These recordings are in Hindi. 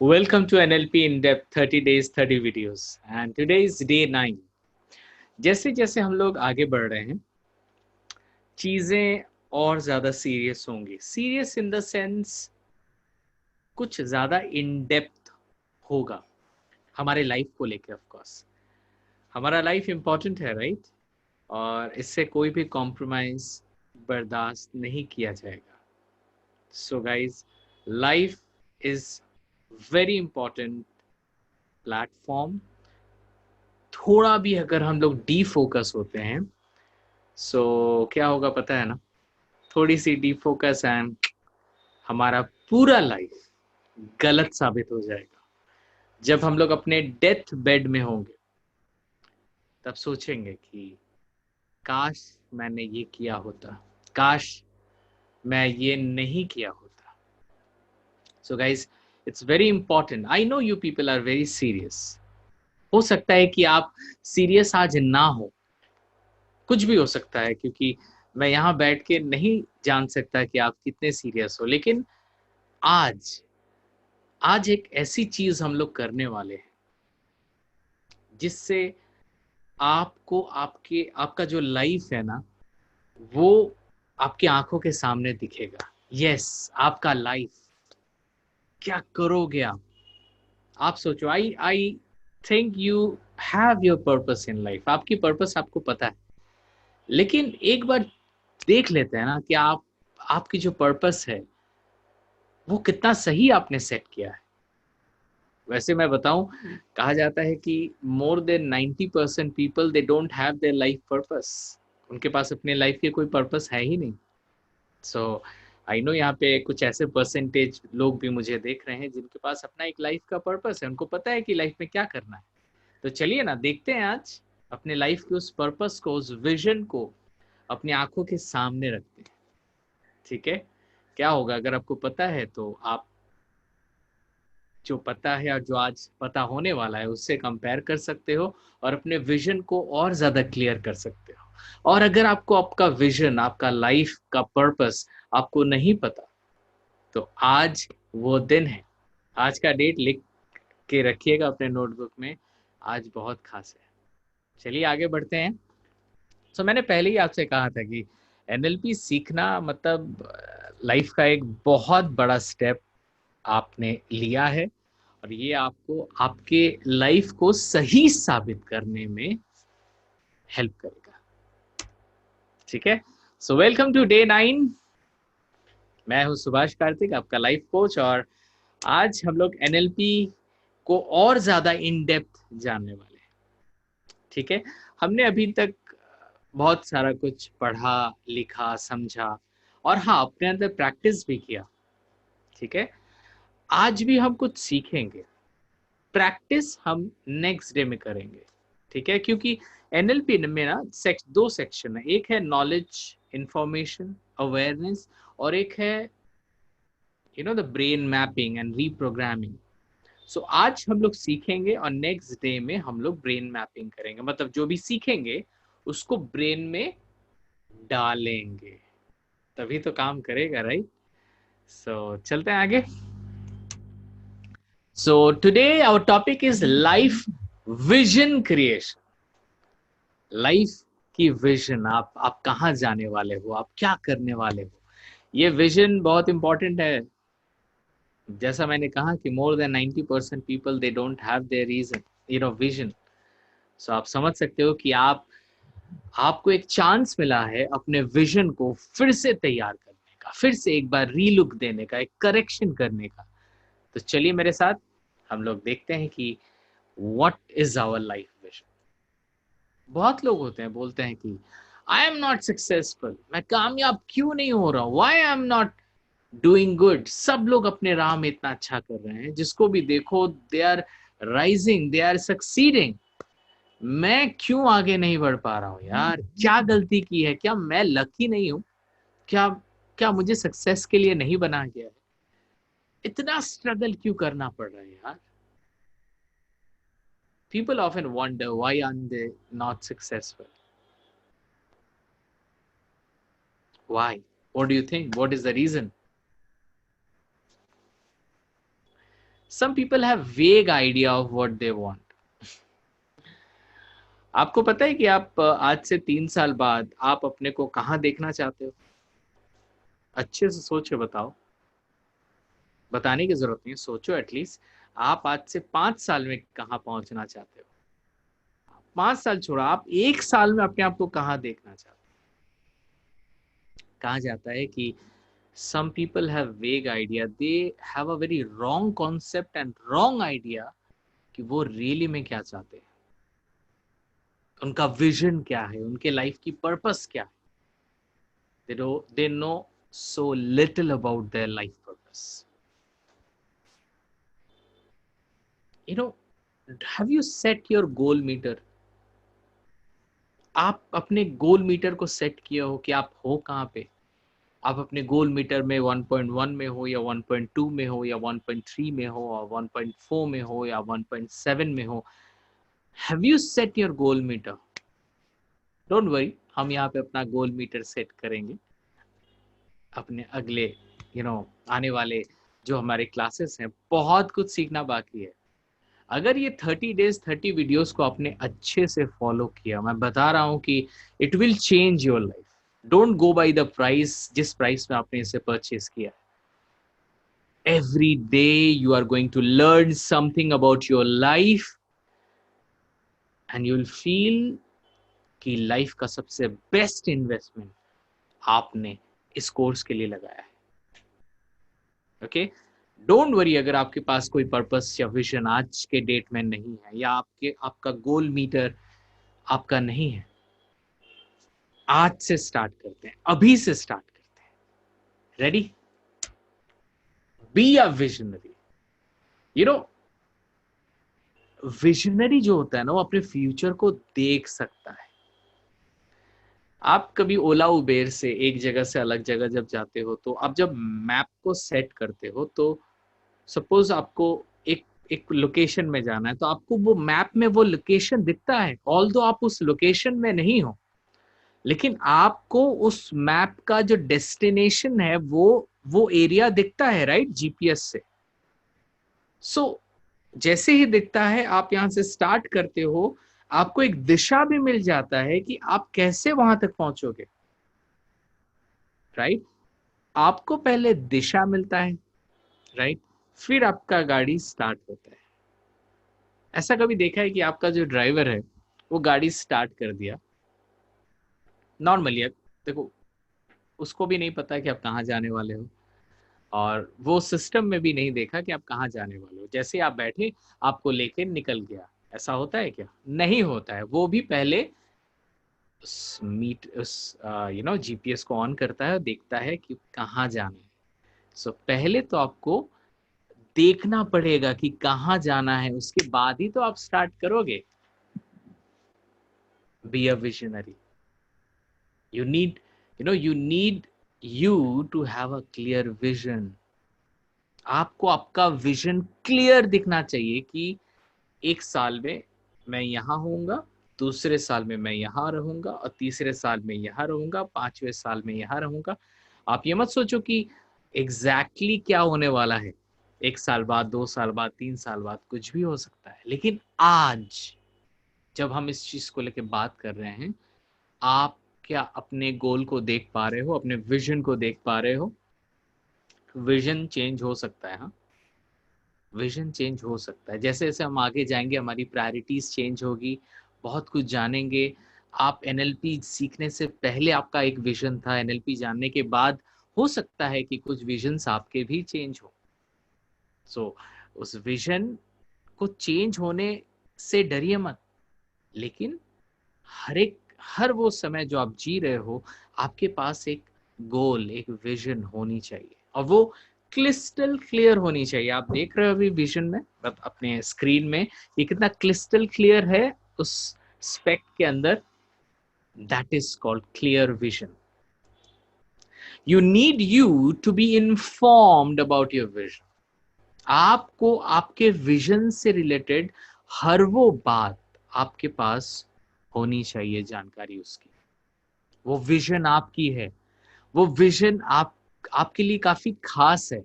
Welcome to NLP in depth 30 days 30 videos and today is day 9। जैसे जैसे हम लोग आगे बढ़ रहे हैं चीजें और ज्यादा सीरियस होंगी। सीरियस इन द सेंस कुछ ज्यादा इन डेप्थ होगा हमारे लाइफ को लेके। ऑफ कोर्स हमारा लाइफ इम्पोर्टेंट है, राइट? और इससे कोई भी कॉम्प्रोमाइज बर्दाश्त नहीं किया जाएगा। So guys, life is very important platform. थोड़ा भी अगर हम लोग डी फोकस होते हैं सो क्या होगा पता है ना? थोड़ी सी डी फोकस एंड हमारा पूरा लाइफ गलत साबित हो जाएगा। जब हम लोग अपने डेथ बेड में होंगे तब सोचेंगे कि काश मैंने ये किया होता, काश मैं ये नहीं किया होता। So guys, it's very important. I know you people are very serious. हो सकता है कि आप सीरियस आज ना हो, कुछ भी हो सकता है, क्योंकि मैं यहाँ बैठ के नहीं जान सकता कि आप कितने सीरियस हो। लेकिन आज आज एक ऐसी चीज हम लोग करने वाले हैं जिससे आपको आपका जो लाइफ है ना वो आपकी आंखों के सामने दिखेगा। यस, आपका लाइफ क्या करोगे आप सोचो। I I think you have your purpose in life. आपकी पर्पस आपको पता है। लेकिन एक बार देख लेते हैं ना कि आपकी जो पर्पस है वो कितना सही आपने सेट किया है। वैसे मैं बताऊं, कहा जाता है कि more than 90% people they don't have their life purpose. उनके पास अपने लाइफ के कोई पर्पस है ही नहीं। सो आई नो यहाँ पे कुछ ऐसे परसेंटेज लोग भी मुझे देख रहे हैं जिनके पास अपना एक लाइफ का पर्पस है। उनको पता है कि लाइफ में क्या करना है। तो चलिए ना, देखते हैं आज अपने लाइफ के उस पर्पस को, उस विजन को अपनी आंखों के सामने रखते हैं। ठीक है? क्या होगा अगर आपको पता है तो आप जो पता है और जो आज पता होने वाला है उससे कंपेयर कर सकते हो और अपने विजन को और ज्यादा क्लियर कर सकते हो। और अगर आपको आपका विजन, आपका लाइफ का पर्पस आपको नहीं पता तो आज वो दिन है। आज का डेट लिख के रखिएगा अपने नोटबुक में। आज बहुत खास है। चलिए आगे बढ़ते हैं। मैंने पहले ही आपसे कहा था कि एनएलपी सीखना मतलब लाइफ का एक बहुत बड़ा स्टेप आपने लिया है और ये आपको आपके लाइफ को सही साबित करने में हेल्प करेगा। ठीक है? So welcome to day 9। मैं हूं सुभाष कार्तिक, आपका लाइफ कोच, और आज हम लोग एनएलपी को और ज्यादा इन डेप्थ जानने वाले हैं। ठीक है? हमने अभी तक बहुत सारा कुछ पढ़ा, लिखा, समझा और हाँ, अपने अंदर प्रैक्टिस भी किया। ठीक है? आज भी हम कुछ सीखेंगे। प्रैक्टिस हम नेक्स्ट डे में करेंगे। ठीक है? क्योंकि एनएलपी में ना दो सेक्शन है। एक है नॉलेज, इंफॉर्मेशन, अवेयरनेस, और एक है the brain mapping and reprogramming. So आज हम लोग सीखेंगे और नेक्स्ट डे में हम लोग ब्रेन मैपिंग करेंगे। मतलब जो भी सीखेंगे उसको ब्रेन में डालेंगे, तभी तो काम करेगा, राइट? चलते हैं आगे। Today our topic is life vision creation. Life की विजन, आप कहाँ जाने वाले हो, आप क्या करने वाले हो, ये विजन बहुत इंपॉर्टेंट है। जैसा मैंने कहा कि more than 90% people they don't have their reason vision. So आप समझ सकते हो कि आपको एक चांस मिला है अपने विजन को फिर से तैयार करने का, फिर से एक बार रीलुक देने का, एक करेक्शन करने का। तो चलिए मेरे साथ हम लोग देखते हैं कि what is our life vision. बहुत लोग होते हैं, बोलते हैं कि आई एम नॉट सक्सेसफुल, मैं कामयाब क्यों नहीं हो रहा हूं, why I am not doing good. सब लोग अपने राह में इतना अच्छा कर रहे हैं, जिसको भी देखो they are rising, they are succeeding. मैं क्यों आगे नहीं बढ़ पा रहा हूँ यार? क्या गलती की है? क्या मैं लकी नहीं हूँ? क्या क्या मुझे सक्सेस के लिए नहीं बना गया है? इतना स्ट्रगल क्यों करना पड़ रहा है यार? People often wonder why aren't they not successful? Why? What do you think? What is the reason? Some people have vague idea of what they want. आपको पता है कि आप आज से 3 साल बाद आप अपने को कहाँ देखना चाहते हो? अच्छे से सोच के बताओ। बताने की जरूरत नहीं, सोचो एटलीस्ट। आप आज से 5 साल में कहाँ पहुंचना चाहते हो? 5 साल छोड़ो, आप 1 साल में अपने आप को कहाँ देखना चाहते हो? कहा जाता है कि some people have vague idea, they have a very wrong concept and wrong idea कि वो रियली में क्या चाहते हैं, उनका विजन क्या है, उनके लाइफ की पर्पस क्या है। they know so little about their life purpose. You know, have you set your goal meter? आप अपने गोल मीटर को सेट किया हो कि आप हो कहाँ पे? आप अपने गोल मीटर में 1.1 में हो या 1.2 में हो या 1.3 में हो और 1.4 में हो या 1.7 में हो। Have you set your goal meter? Don't worry, हम यहाँ पे अपना गोल मीटर सेट करेंगे अपने अगले आने वाले जो हमारे क्लासेस हैं। बहुत कुछ सीखना बाकी है। अगर ये 30 डेज 30 वीडियोस को आपने अच्छे से फॉलो किया, मैं बता रहा हूँ कि it will change your life. Don't go by the price, जिस प्राइस में आपने इसे परचेज किया। Every day you are going to learn something about your life and you'll feel कि लाइफ का सबसे बेस्ट इन्वेस्टमेंट आपने इस कोर्स के लिए लगाया है। ओके, डोंट वरी अगर आपके पास कोई पर्पस या विजन आज के डेट में नहीं है या आपका गोल मीटर आपका नहीं है। आज से स्टार्ट करते हैं, अभी से स्टार्ट करते हैं। Ready? Be a visionary. Visionary जो होता है ना, वो अपने फ्यूचर को देख सकता है। आप कभी ओला उबेर से एक जगह से अलग जगह जब जाते हो तो आप जब मैप को सेट करते हो तो सपोज आपको एक एक लोकेशन में जाना है तो आपको वो मैप में वो लोकेशन दिखता है, ऑल्दो आप उस लोकेशन में नहीं हो, लेकिन आपको उस मैप का जो डेस्टिनेशन है वो एरिया दिखता है, राइट, जीपीएस से। सो जैसे ही दिखता है आप यहां से स्टार्ट करते हो, आपको एक दिशा भी मिल जाता है कि आप कैसे वहां तक पहुंचोगे, राइट। आपको पहले दिशा मिलता है, राइट, फिर आपका गाड़ी स्टार्ट होता है। ऐसा कभी देखा है कि आपका जो ड्राइवर है वो गाड़ी स्टार्ट कर दिया नॉर्मली, अब देखो उसको भी नहीं पता कि आप कहाँ जाने वाले हो और वो सिस्टम में भी नहीं देखा कि आप कहाँ जाने वाले हो, जैसे आप बैठे आपको लेके निकल गया। ऐसा होता है क्या? नहीं होता है। वो भी पहले जीपीएस को ऑन करता है, देखता है कि कहाँ जाना है। सो पहले तो आपको देखना पड़ेगा कि कहाँ जाना है, उसके बाद ही तो आप स्टार्ट करोगे। Be a visionary. you need you to have a clear vision. आपको आपका विजन क्लियर दिखना चाहिए कि 1 साल में मैं यहाँ होऊंगा, दूसरे साल में मैं यहाँ रहूंगा और तीसरे साल में यहाँ रहूंगा, 5वें साल में यहाँ रहूंगा। आप ये मत सोचो कि एग्जैक्टली क्या होने वाला है, 1 साल बाद, 2 साल बाद, 3 साल बाद, कुछ भी हो सकता है। लेकिन आज जब हम इस चीज को लेकर बात कर रहे हैं, आप क्या अपने गोल को देख पा रहे हो, अपने विजन को देख पा रहे हो? विजन चेंज हो सकता है। हाँ, विजन चेंज हो सकता है। जैसे जैसे हम आगे जाएंगे हमारी प्रायोरिटीज चेंज होगी, बहुत कुछ जानेंगे। आप एनएलपी सीखने से पहले आपका एक विजन था, एनएलपी जानने के बाद हो सकता है कि कुछ विजन्स आपके भी चेंज हो। सो उस विजन को चेंज होने से डरिए मत, लेकिन हर वो समय जो आप जी रहे हो, आपके पास एक गोल, एक विजन होनी चाहिए और वो क्रिस्टल क्लियर होनी चाहिए। आप देख रहे हो अभी विजन में अपने स्क्रीन में ये कितना क्रिस्टल क्लियर है उस स्पेक्ट के अंदर। That is called clear vision. you to be informed about your vision. आपको आपके विजन से रिलेटेड हर वो बात आपके पास होनी चाहिए, जानकारी उसकी। वो विजन आपकी है, वो विजन आपके लिए काफी खास है,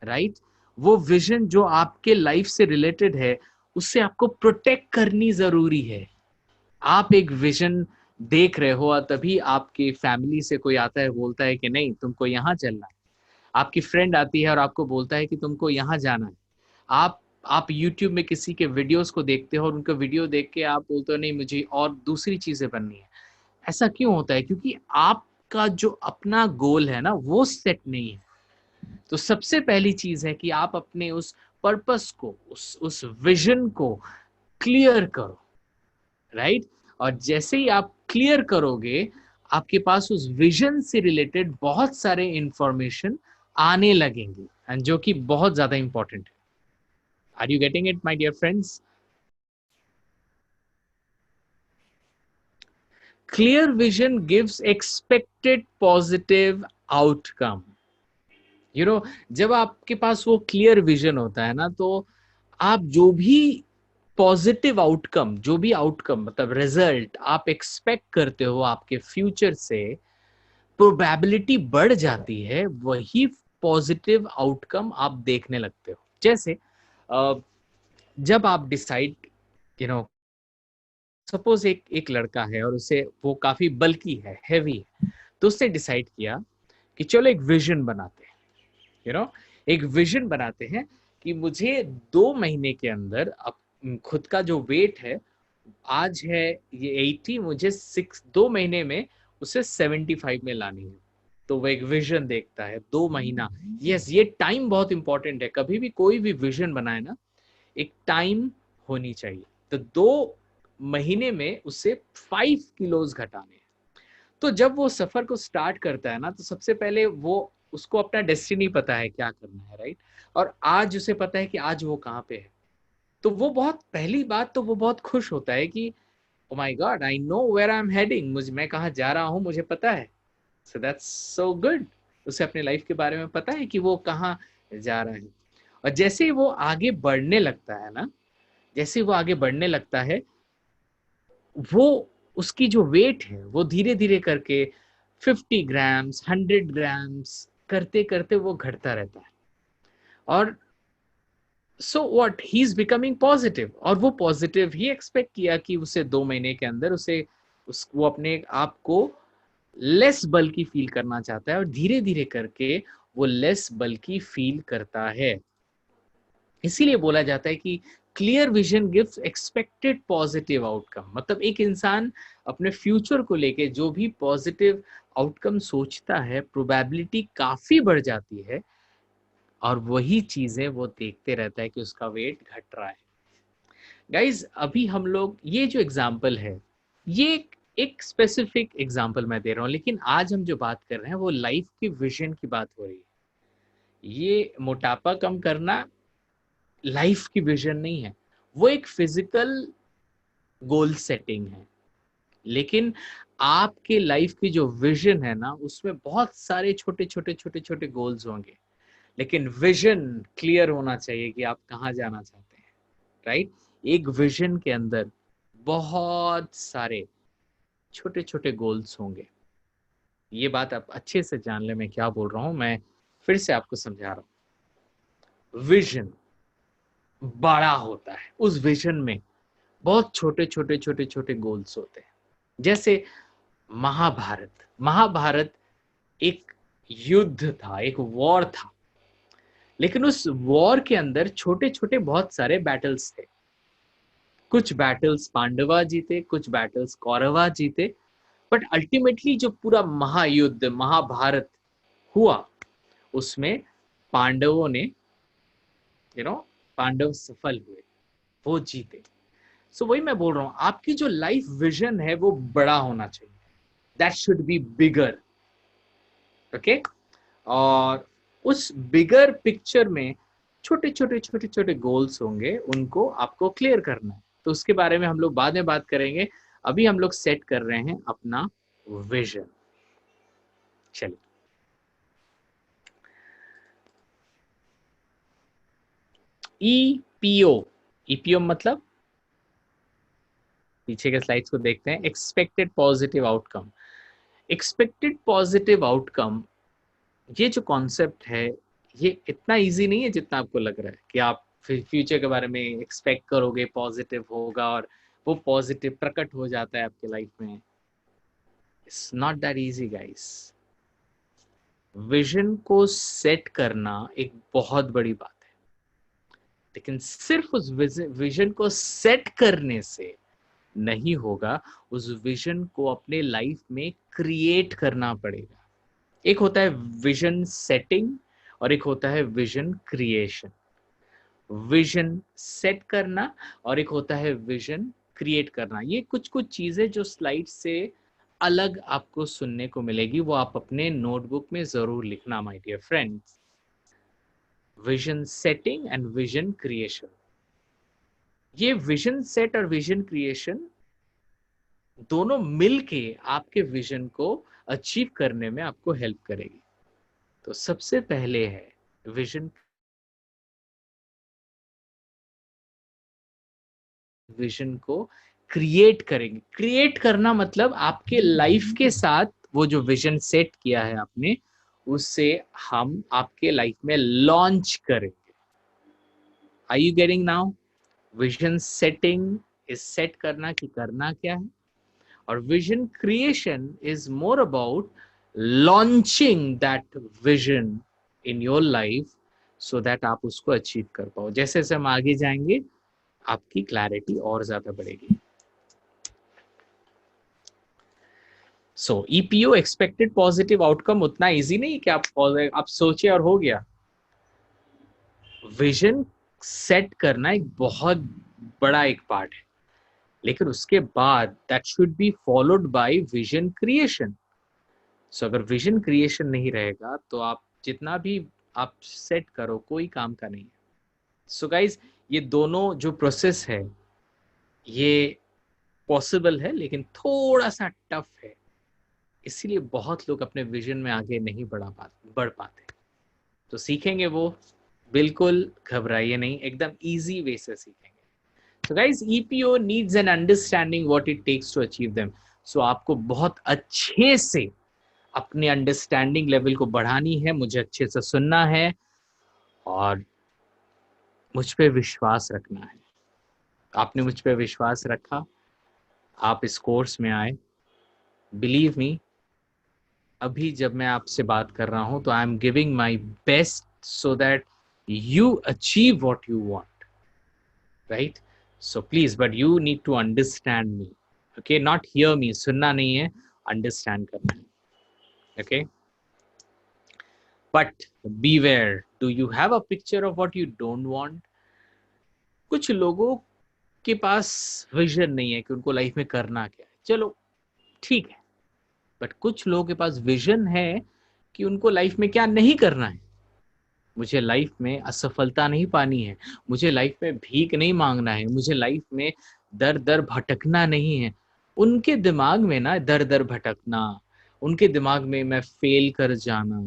राइट। वो विजन जो आपके लाइफ से रिलेटेड है उससे आपको प्रोटेक्ट करनी जरूरी है। आप एक विजन देख रहे हो और तभी आपके फैमिली से कोई आता है बोलता है कि नहीं तुमको यहाँ चलना है। आपकी फ्रेंड आती है और आपको बोलता है कि तुमको यहाँ जाना है। आप यूट्यूब में किसी के वीडियोस को देखते हो और उनका वीडियो देख के आप बोलते हो नहीं मुझे और दूसरी चीजें बननी है। ऐसा क्यों होता है? क्योंकि आपका जो अपना गोल है ना वो सेट नहीं है। तो सबसे पहली चीज है कि आप अपने उस पर्पस को, उस विजन को क्लियर करो, राइट? और जैसे ही आप क्लियर करोगे आपके पास उस विजन से रिलेटेड बहुत सारे इंफॉर्मेशन आने लगेंगे एंड जो कि बहुत ज्यादा इंपॉर्टेंट है। Are you getting it my dear friends? Clear vision gives expected positive outcome. जब आपके पास वो क्लियर विजन होता है ना तो आप जो भी पॉजिटिव आउटकम, जो भी आउटकम मतलब रिजल्ट आप एक्सपेक्ट करते हो आपके फ्यूचर से, प्रोबेबिलिटी बढ़ जाती है वही पॉजिटिव आउटकम आप देखने लगते हो। जैसे जब आप डिसाइड, यू नो सपोज एक एक लड़का है और उसे वो काफी बल्की है, हैवी है, तो उसने डिसाइड किया कि चलो एक विजन बनाते हैं। यू नो एक विजन बनाते हैं कि मुझे 2 महीने के अंदर खुद का जो वेट है, आज है ये 80, मुझे 2 महीने में उसे 75 में लानी है। तो वो एक विजन देखता है 2 महीना। यस, ये टाइम बहुत इंपॉर्टेंट है। कभी भी कोई भी विजन बनाए ना, एक टाइम होनी चाहिए। तो 2 महीने में उसे 5 किलोज घटाने हैं। तो जब वो सफर को स्टार्ट करता है ना तो सबसे पहले वो, उसको अपना डेस्टिनी पता है क्या करना है, राइट? और आज उसे पता है कि आज वो कहाँ पे है। तो वो बहुत, पहली बात तो वो बहुत खुश होता है कि oh my god, I know where I am heading, मुझे, मैं कहाँ जा रहा हूँ मुझे पता है। So that's so good. उसे अपने लाइफ के बारे में पता है कि वो कहाँ जा रहा है। और जैसे ही वो आगे बढ़ने लगता है ना, जैसे ही वो आगे बढ़ने लगता है, वो, उसकी जो वेट है वो धीरे धीरे करके 50 ग्राम्स, 100 ग्राम्स करते करते वो घटता रहता है। और so what, he is becoming positive. और वो पॉजिटिव ही एक्सपेक्ट किया कि उसे 2 महीने के अंदर उसे वो अपने आप को लेस बल्कि फील करना चाहता है और धीरे धीरे करके वो लेस बल्कि फील करता है। इसीलिए बोला जाता है कि clear vision gives expected positive outcome. मतलब एक इंसान अपने फ्यूचर को लेके जो भी पॉजिटिव आउटकम सोचता है, प्रोबेबिलिटी काफी बढ़ जाती है और वही चीजें वो देखते रहता है कि उसका वेट घट रहा है। गाइज, अभी हम लोग ये जो एग्जाम्पल है, ये एक स्पेसिफिक एग्जाम्पल मैं दे रहा हूँ, लेकिन आज हम जो बात कर रहे हैं वो लाइफ की विजन की बात हो रही है। ये मोटापा कम करना लाइफ की विजन नहीं है, वो एक फिजिकल गोल सेटिंग है। लेकिन आपके लाइफ की जो विजन है ना उसमें बहुत सारे छोटे छोटे छोटे छोटे गोल्स होंगे, लेकिन विजन क्लियर होना चाहिए कि आप कहाँ जाना चाहते हैं, राइट? एक विजन के अंदर बहुत सारे छोटे छोटे गोल्स होंगे। ये बात आप अच्छे से जान ले मैं क्या बोल रहा हूं। मैं फिर से आपको समझा रहा हूं। विजन बड़ा होता है, उस विजन में बहुत छोटे छोटे छोटे छोटे गोल्स होते हैं। जैसे महाभारत, महाभारत एक युद्ध था, एक वॉर था, लेकिन उस वॉर के अंदर छोटे छोटे बहुत सारे बैटल्स थे। कुछ बैटल्स पांडवा जीते, कुछ बैटल्स कौरवा जीते, बट अल्टीमेटली जो पूरा महायुद्ध, महाभारत हुआ, उसमें पांडवों ने, यू नो पांडव सफल हुए, वो जीते। सो वही मैं बोल रहा हूँ, आपकी जो लाइफ विजन है वो बड़ा होना चाहिए। That should be bigger, okay? और उस बिगर पिक्चर में छोटे छोटे छोटे छोटे गोल्स होंगे, उनको आपको क्लियर करना है। तो उसके बारे में हम लोग बाद में बात करेंगे। अभी हम लोग सेट कर रहे हैं अपना विजन। चलिए, ईपीओ, ईपीओ मतलब, पीछे के स्लाइड्स को देखते हैं, expected positive outcome. Expected positive outcome, ये जो कॉन्सेप्ट है ये इतना इजी नहीं है जितना आपको लग रहा है कि आप फ्यूचर के बारे में एक्सपेक्ट करोगे पॉजिटिव होगा और वो पॉजिटिव प्रकट हो जाता है आपके लाइफ में। It's not that easy guys. Vision को सेट करना एक बहुत बड़ी बात है, लेकिन सिर्फ उस विजन को सेट करने से नहीं होगा, उस विजन को अपने लाइफ में क्रिएट करना पड़ेगा। एक होता है विजन सेटिंग और एक होता है विजन क्रिएशन। विजन सेट करना और एक होता है विजन क्रिएट करना। ये कुछ कुछ चीजें जो स्लाइड से अलग आपको सुनने को मिलेगी, वो आप अपने नोटबुक में जरूर लिखना my dear friends. Vision setting and vision creation, ये विजन सेट और विजन क्रिएशन दोनों मिलके आपके विजन को अचीव करने में आपको हेल्प करेगी। तो सबसे पहले है विजन, विजन को क्रिएट करेंगे। क्रिएट करना मतलब आपके लाइफ के साथ वो जो विजन सेट किया है आपने, उससे हम आपके लाइफ में लॉन्च करेंगे। Are you getting now? Vision setting is set करना कि करना क्या है, और vision creation is more about launching that vision in your life so that आप उसको अचीव कर पाओ। जैसे जैसे हम आगे जाएंगे आपकी क्लैरिटी और ज्यादा बढ़ेगी। सो ईपीओ एक्सपेक्टेड पॉजिटिव आउटकम उतना इजी नहीं कि आप सोचे और हो गया। विजन सेट करना एक बहुत बड़ा एक पार्ट है, लेकिन उसके बाद that should be followed by vision creation. So अगर विजन क्रिएशन नहीं रहेगा तो आप जितना भी आप सेट करो कोई काम का नहीं है। सो गाइज, ये दोनों जो प्रोसेस है ये पॉसिबल है, लेकिन थोड़ा सा टफ है, इसीलिए बहुत लोग अपने विजन में आगे नहीं बढ़ पाते। तो सीखेंगे वो, बिल्कुल घबराइए नहीं, एकदम इजी वे से सीखेंगे। So guys, EPO needs an understanding what it takes to achieve them. So आपको बहुत अच्छे से अपने अंडरस्टैंडिंग लेवल को बढ़ानी है, मुझे अच्छे से सुनना है और मुझ पे विश्वास रखना है। आपने मुझ पे विश्वास रखा, आप इस कोर्स में आए। बिलीव मी, अभी जब मैं आपसे बात कर रहा हूं तो I am giving my best so that you achieve what you want, right? So please, but you need to understand me, okay? Not hear me, सुनना नहीं है, अंडरस्टैंड करना है, okay? But beware, do you have a picture of what you don't want? कुछ लोगों के पास विजन नहीं है कि उनको लाइफ में करना क्या है, चलो ठीक है, बट कुछ लोगों के पास विजन है कि उनको लाइफ में क्या नहीं करना है। मुझे लाइफ में असफलता नहीं पानी है, मुझे लाइफ में भीख नहीं मांगना है, मुझे लाइफ में दर दर भटकना नहीं है। उनके दिमाग में ना दर दर भटकना, उनके दिमाग में मैं फेल कर जाना,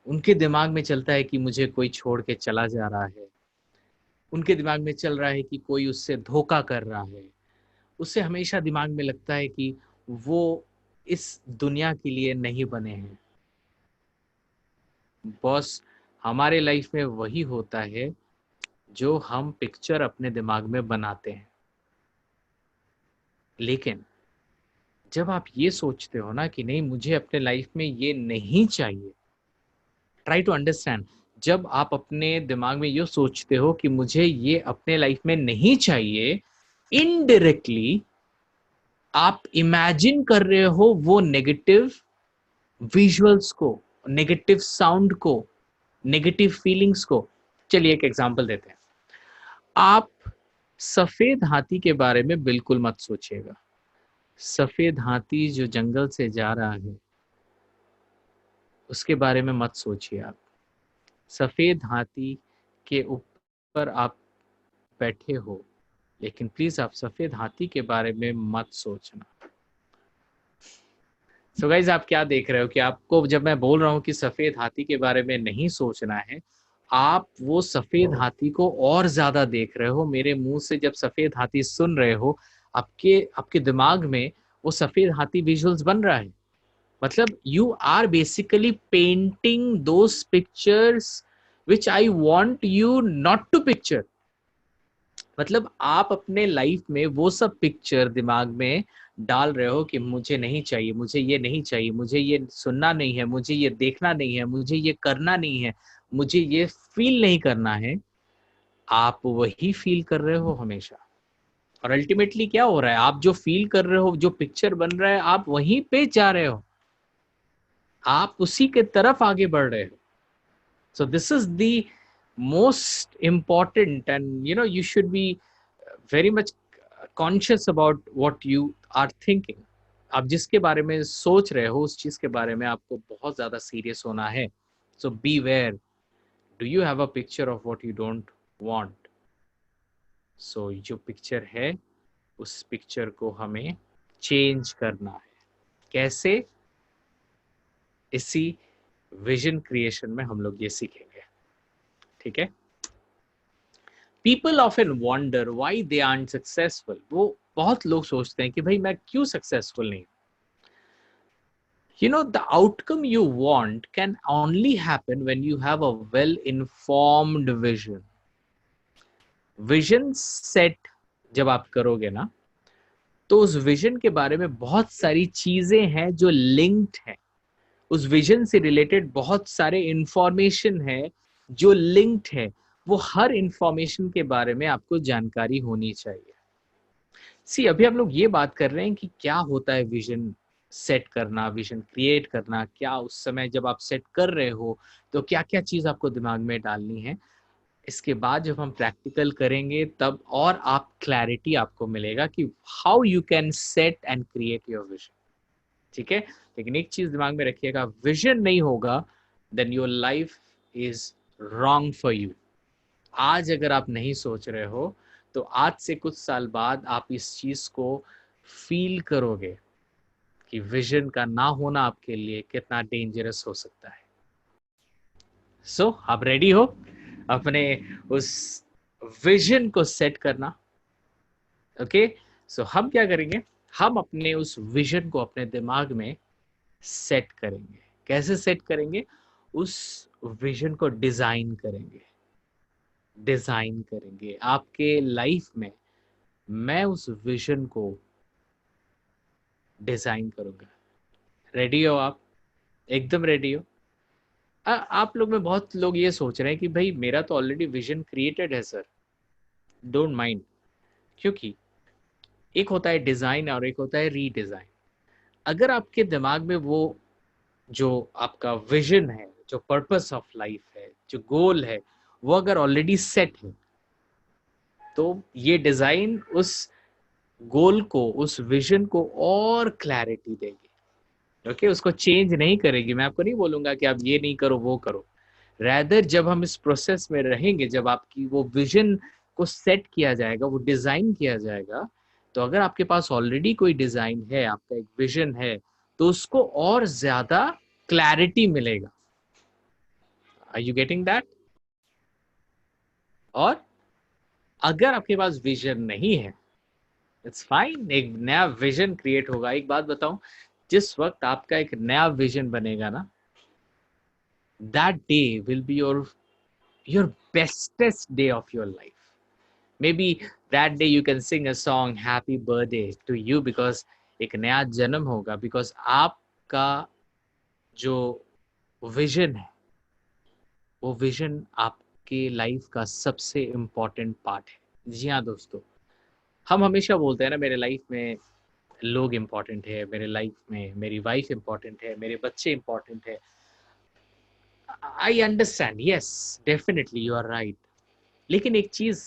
उनके दिमाग में चलता है कि मुझे कोई छोड़ के चला जा रहा है, उनके दिमाग में चल रहा है कि कोई उससे धोखा कर रहा है। उससे हमेशा दिमाग में लगता है कि वो इस दुनिया के लिए नहीं बने हैं। बॉस, हमारे लाइफ में वही होता है जो हम पिक्चर अपने दिमाग में बनाते हैं। लेकिन जब आप ये सोचते हो ना कि नहीं मुझे अपने लाइफ में ये नहीं चाहिए, ट्राई टू अंडरस्टैंड, जब आप अपने दिमाग में ये सोचते हो कि मुझे ये अपने लाइफ में नहीं चाहिए, इनडायरेक्टली आप इमेजिन कर रहे हो वो नेगेटिव विजुअल्स को, नेगेटिव साउंड को, नेगेटिव फीलिंग्स को। चलिए एक एग्जांपल देते हैं। आप सफेद हाथी के बारे में बिल्कुल मत सोचिएगा। सफेद हाथी जो जंगल से जा रहा है उसके बारे में मत सोचिए आप। सफेद हाथी के ऊपर आप बैठे हो, लेकिन प्लीज आप सफेद हाथी के बारे में मत सोचना। सो गाइज, आप क्या देख रहे हो कि आपको जब मैं बोल रहा हूं कि सफेद हाथी के बारे में नहीं सोचना है, आप वो सफेद हाथी को और ज्यादा देख रहे हो। मेरे मुंह से जब सफेद हाथी सुन रहे हो, आपके आपके दिमाग में वो सफेद हाथी विजुअल्स बन रहा है। मतलब you are basically painting those pictures which I want you not to picture. मतलब आप अपने लाइफ में वो सब पिक्चर दिमाग में डाल रहे हो कि मुझे नहीं चाहिए, मुझे ये नहीं चाहिए, मुझे ये सुनना नहीं है, मुझे ये देखना नहीं है, मुझे ये करना नहीं है, मुझे ये फील नहीं करना है। आप वही फील कर रहे हो हमेशा। और अल्टीमेटली क्या हो रहा है, आप जो फील कर रहे हो, जो पिक्चर बन रहा है, आप वहीं पे जा रहे हो, आप उसी के तरफ आगे बढ़ रहे हो। So this is the most important, and you should be very much conscious about what you are thinking. आप जिसके बारे में सोच रहे हो उस चीज के बारे में आपको बहुत ज्यादा सीरियस होना है। So beware, do you have a picture of what you don't want? So जो पिक्चर है उस पिक्चर को हमें चेंज करना है। कैसे? इसी विजन क्रिएशन में हम लोग ये सीखेंगे। ठीक है? People often wonder why they aren't successful. वो बहुत लोग सोचते हैं कि भाई मैं क्यों सक्सेसफुल नहीं। The outcome you want can only happen when you have a well informed vision. Vision set जब आप करोगे ना, तो उस विजन के बारे में बहुत सारी चीजें हैं जो लिंक्ड हैं। उस विजन से रिलेटेड बहुत सारे इंफॉर्मेशन है जो लिंक्ड है। वो हर इंफॉर्मेशन के बारे में आपको जानकारी होनी चाहिए। सी, अभी हम लोग ये बात कर रहे हैं कि क्या होता है विजन सेट करना, विजन क्रिएट करना। क्या उस समय जब आप सेट कर रहे हो तो क्या क्या चीज आपको दिमाग में डालनी है। इसके बाद जब हम प्रैक्टिकल करेंगे तब और आप क्लैरिटी आपको मिलेगा कि how you can set and create your vision. ठीक है? लेकिन एक चीज दिमाग में रखिएगा, विजन नहीं होगा then your life is wrong for you. आज अगर आप नहीं सोच रहे हो तो आज से कुछ साल बाद आप इस चीज को फील करोगे कि विजन का ना होना आपके लिए कितना डेंजरस हो सकता है। सो आप रेडी हो अपने उस विजन को सेट करना? ओके, सो हम क्या करेंगे, हम अपने उस विजन को अपने दिमाग में सेट करेंगे। कैसे सेट करेंगे? उस विजन को डिजाइन करेंगे। डिजाइन करेंगे आपके लाइफ में। मैं उस विजन को डिजाइन करूंगा। रेडी हो आप? एकदम रेडी हो? आप लोग में बहुत लोग ये सोच रहे हैं कि भाई मेरा तो ऑलरेडी विजन क्रिएटेड है सर। डोंट माइंड, क्योंकि एक होता है डिजाइन और एक होता है रीडिजाइन। अगर आपके दिमाग में वो जो आपका विजन है, जो पर्पस ऑफ लाइफ है, जो गोल है, वो अगर ऑलरेडी सेट है तो ये डिजाइन उस गोल को, उस विजन को और क्लैरिटी देगी। ओके, उसको चेंज नहीं करेगी। मैं आपको नहीं बोलूंगा कि आप ये नहीं करो वो करो। रैदर जब हम इस प्रोसेस में रहेंगे, जब आपकी वो विजन को सेट किया जाएगा, वो डिजाइन किया जाएगा, तो अगर आपके पास ऑलरेडी कोई डिजाइन है, आपका एक विजन है, तो उसको और ज्यादा क्लैरिटी मिलेगा। Are you getting that? और अगर आपके पास विजन नहीं है, इट्स फाइन, एक नया विजन क्रिएट होगा। एक बात बताऊं, जिस वक्त आपका एक नया विजन बनेगा ना, that day will be your bestest day of your life. Maybe that day you can sing a song happy birthday to you because एक नया जन्म होगा, because आपका जो विजन है वो विजन आपके लाइफ का सबसे इम्पोर्टेंट पार्ट है। जी हाँ दोस्तों, हम हमेशा बोलते हैं ना मेरे लाइफ में लोग इम्पोर्टेंट है, मेरे लाइफ में मेरी वाइफ इम्पोर्टेंट है, मेरे बच्चे इम्पोर्टेंट है। I understand, yes, definitely you are right. लेकिन एक चीज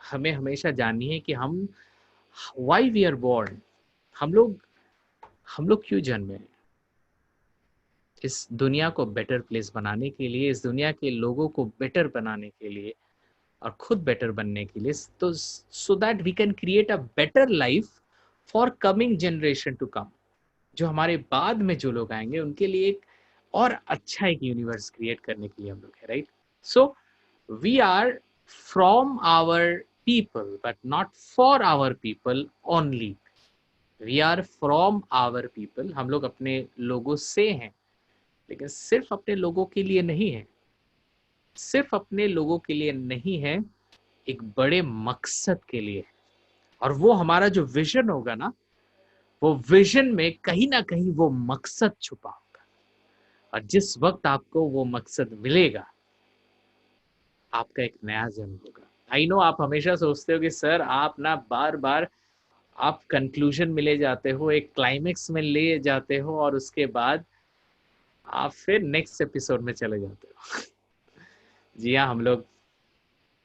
हमें हमेशा जाननी है कि हम वाई वी आर बोर्न। हम लोग हम लोग क्यों जन्मे हैं? इस दुनिया को बेटर प्लेस बनाने के लिए, इस दुनिया के लोगों को बेटर बनाने के लिए और खुद बेटर बनने के लिए, तो so that we can create a better life for coming generation to come. जो हमारे बाद में जो लोग आएंगे उनके लिए एक और अच्छा एक यूनिवर्स क्रिएट करने के लिए हम लोग है, right? So we are from our people but not for our people only. We are from our people, हम लोग अपने लोगों से हैं, लेकिन सिर्फ अपने लोगों के लिए नहीं है। सिर्फ अपने लोगों के लिए नहीं है, एक बड़े मकसद के लिए। और वो हमारा जो विजन होगा ना, वो विजन में कहीं ना कहीं वो मकसद छुपा होगा। और जिस वक्त आपको वो मकसद मिलेगा, आपका एक नया जन्म होगा। आई नो आप हमेशा सोचते हो कि सर आप ना बार बार आप कंक्लूजन में ले जाते हो, एक क्लाइमेक्स में ले जाते हो, और उसके बाद आप फिर नेक्स्ट एपिसोड में चले जाते हो। जी हाँ, हम लोग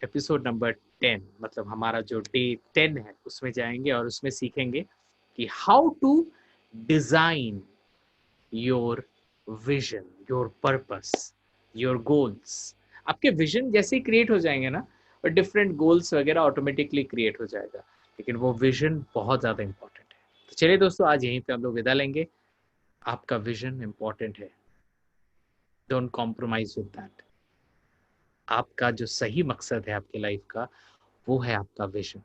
एपिसोड नंबर 10, मतलब हमारा जो डे 10 है, उसमें जाएंगे और उसमें सीखेंगे कि how to design your vision, your purpose, your goals. आपके विजन जैसे ही क्रिएट हो जाएंगे ना, और डिफरेंट गोल्स वगैरह ऑटोमेटिकली क्रिएट हो जाएगा, लेकिन वो विजन बहुत ज़्यादा इंपॉर्टेंट है। तो चलिए दोस्तों, आज यहीं पे हम लोग विदा लेंगे। आपका विजन इंपॉर्टेंट है, डोंट कॉम्प्रोमाइज विद दैट। आपका जो सही मकसद है आपकी लाइफ का, वो है आपका vision.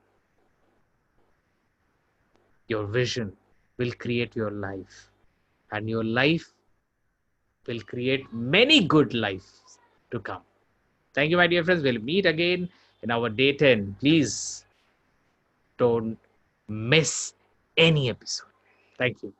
Your vision will create your life, and your life will create many good lives to come. Thank you, my dear friends. We'll meet again in our day 10. Please don't miss any episode. Thank you.